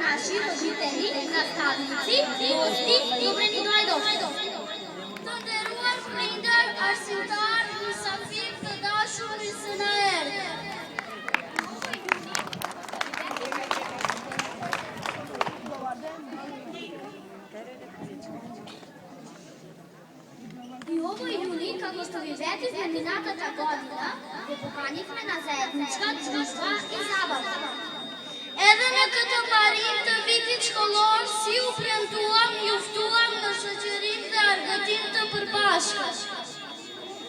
наши родители, наставници, гости, добре ни дојдовте. Да нderruar prindër, arsimtar, mysafir të dashur misioner. И овој јуни, како што ви ветивме минатата година, го поканивме на заедничка дружба и забава. Edhe në këtë parim të vitit shkollor, si u premtuam, njoftuam në shoqërim dhe argëtim të përbashkët.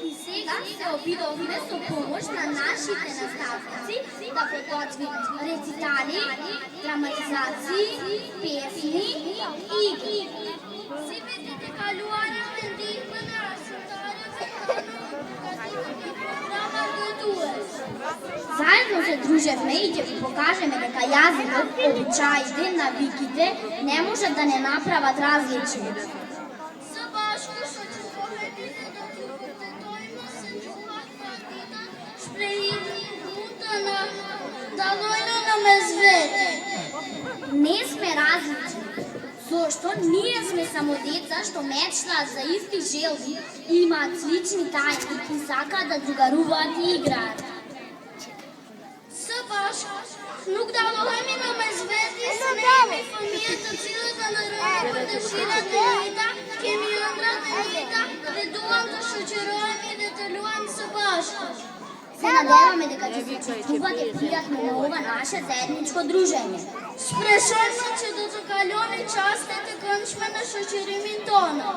И сега се обидовме со помош на нашите наставници да подготвиме рецитали, драматизации, песни и игри. Si vitit e kaluarit me ndihmën e arsimtarëve edukative programa gëtues. Заедно се дружевме и ќе ви покажеме дека јазикот, обичаите, навиките не можат да не направат различни. Së bashku shoqërohemi dhe do t'ju vërtetojmë se gjuha tradita shprehimi mund të na dallojnë në mesvete. Не сме различни, зашто ние сме само деца што мечтаат за исти желби и имаат слични тајни и сакаат да другаруваат и играат. Së bashku nuk dallohemi në mesvete, se ne jemi fëmijë të cilët ndërrojnë për dëshirat e njëjta, kemi ëndrat e njëjta dhe duam të shoqërohemi dhe të luajmë së bashku. Се надеваме дека ќе се чувствувате пријатно на ова наше заедничко дружење. Shpresojmë që do të kaloni çastet e këndshme në shoqërimin tonë.